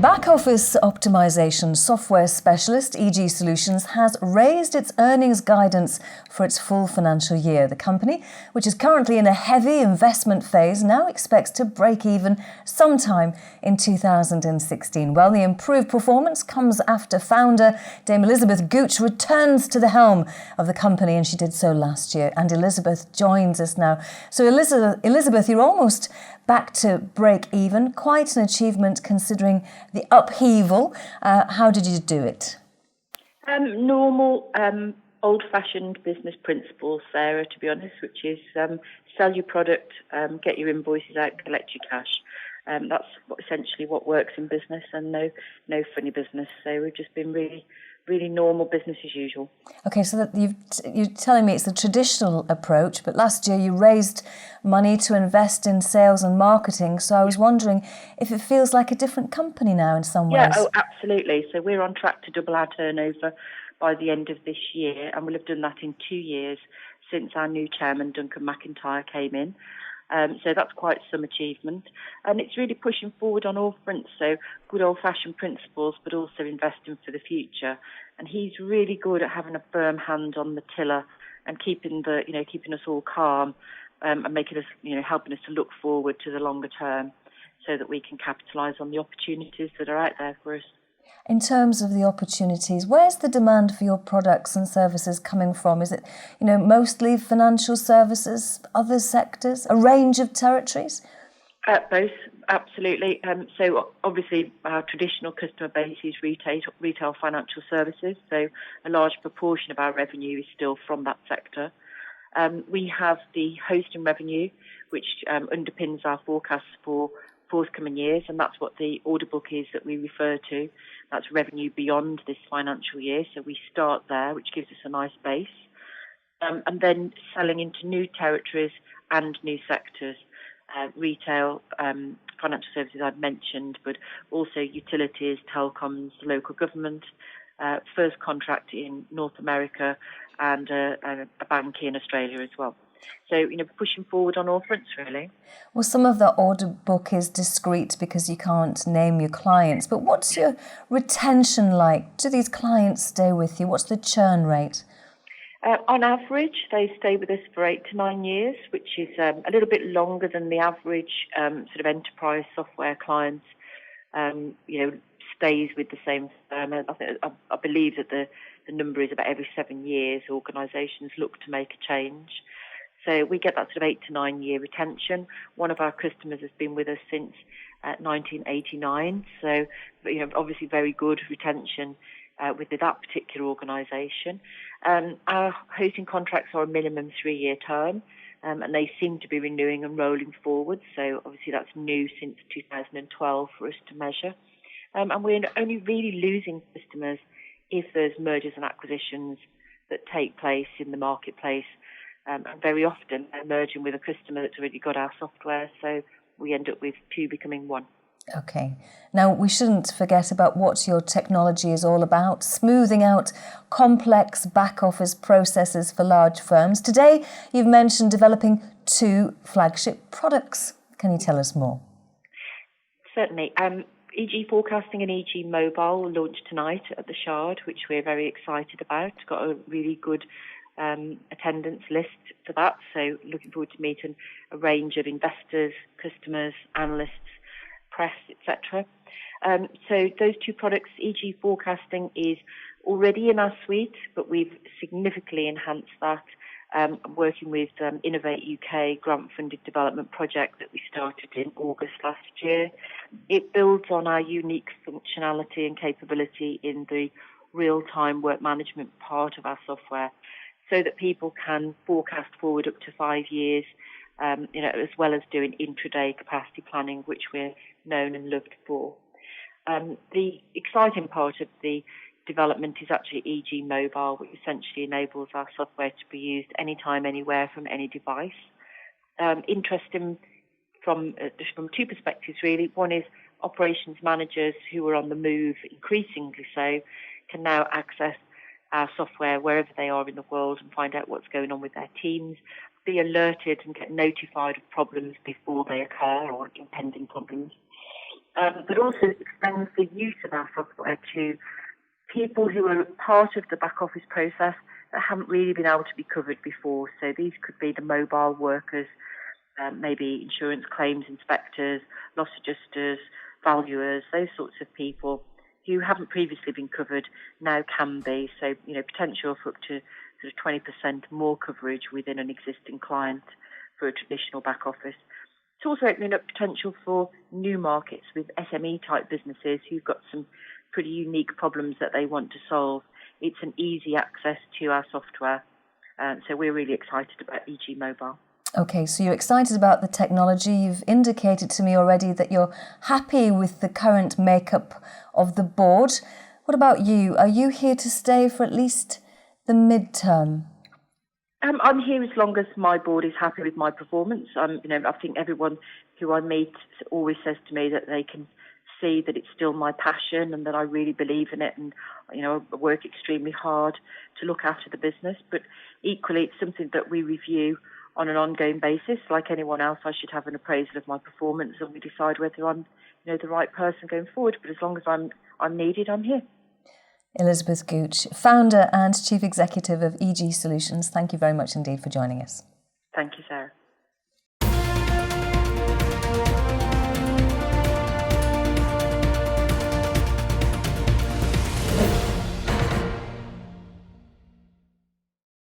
Back office optimisation software specialist EG Solutions has raised its earnings guidance for its full financial year. The company, which is currently in a heavy investment phase, now expects to break even sometime in 2016. Well, the improved performance comes after founder Dame Elizabeth Gooch returns to the helm of the company, and she did so last year. And Elizabeth joins us now. So Elizabeth, you're almost back to break even. Quite an achievement considering the upheaval. How did you do it? Normal, old-fashioned business principles, Sarah, to be honest, which is sell your product, get your invoices out, collect your cash. That's essentially what works in business, and no funny business. So we've just been really normal business as usual. Okay, so that you're telling me it's the traditional approach, but last year you raised money to invest in sales and marketing. So I was wondering if it feels like a different company now in some ways. Yeah, oh, absolutely. So we're on track to double our turnover by the end of this year, and we'll have done that in 2 years since our new chairman, Duncan McIntyre, came in. So that's quite some achievement. And it's really pushing forward on all fronts, so good old-fashioned principles, but also investing for the future. And he's really good at having a firm hand on the tiller and keeping us all calm, and making us, helping us to look forward to the longer term so that we can capitalise on the opportunities that are out there for us. In terms of the opportunities, where's the demand for your products and services coming from? Is it, mostly financial services, other sectors, a range of territories? Both, absolutely. So obviously our traditional customer base is retail financial services, so a large proportion of our revenue is still from that sector. We have the hosting revenue, which underpins our forecasts for forthcoming years, and that's what the order book is that we refer to. That's revenue beyond this financial year, so we start there, which gives us a nice base. And then selling into new territories and new sectors. Retail, financial services I've mentioned, but also utilities, telecoms, local government, first contract in North America, and a bank in Australia as well. So, pushing forward on all fronts, really. Well, some of the order book is discreet because you can't name your clients, but what's your retention like? Do these clients stay with you? What's the churn rate? On average, they stay with us for 8 to 9 years, which is a little bit longer than the average sort of enterprise software clients, stays with the same firm. I believe that the number is about every 7 years organisations look to make a change. So we get that sort of 8 to 9 year retention. One of our customers has been with us since 1989. So, obviously very good retention with that particular organisation. Our hosting contracts are a minimum 3-year term, and they seem to be renewing and rolling forward. So obviously that's new since 2012 for us to measure. And we're only really losing customers if there's mergers and acquisitions that take place in the marketplace. And very often they're merging with a customer that's already got our software, so we end up with 2 becoming 1. Okay. Now, we shouldn't forget about what your technology is all about, smoothing out complex back-office processes for large firms. Today, you've mentioned developing 2 flagship products. Can you tell us more? Certainly. EG Forecasting and EG Mobile will launch tonight at the Shard, which we're very excited about. Got a really good attendance list for that, so looking forward to meeting a range of investors, customers, analysts, press, etc. So those 2 products, EG Forecasting is already in our suite, but we've significantly enhanced that, working with Innovate UK grant-funded development project that we started in August last year. It builds on our unique functionality and capability in the real-time work management part of our software, so that people can forecast forward up to 5 years, as well as doing intraday capacity planning, which we're known and loved for. The exciting part of the development is actually EG Mobile, which essentially enables our software to be used anytime, anywhere, from any device. Interesting from 2 perspectives, really. One is operations managers who are on the move, increasingly so, can now access our software wherever they are in the world and find out what's going on with their teams, be alerted and get notified of problems before they occur or impending problems. but also extends the use of our software to people who are part of the back office process that haven't really been able to be covered before. So these could be the mobile workers, maybe insurance claims inspectors, loss adjusters, valuers, those sorts of people who haven't previously been covered now can be. So, potential for up to sort of 20% more coverage within an existing client for a traditional back office. It's also opening up potential for new markets with SME type businesses who've got some pretty unique problems that they want to solve. It's an easy access to our software. So we're really excited about EG Mobile. Okay, so you're excited about the technology. You've indicated to me already that you're happy with the current makeup of the board. What about you? Are you here to stay for at least the midterm? I'm here as long as my board is happy with my performance. I think everyone who I meet always says to me that they can see that it's still my passion and that I really believe in it, and I work extremely hard to look after the business. But equally, it's something that we review on an ongoing basis. Like anyone else, I should have an appraisal of my performance, and we decide whether I'm the right person going forward. But as long as I'm needed, I'm here. Elizabeth Gooch, founder and chief executive of EG Solutions, thank you very much indeed for joining us. Thank you, Sarah.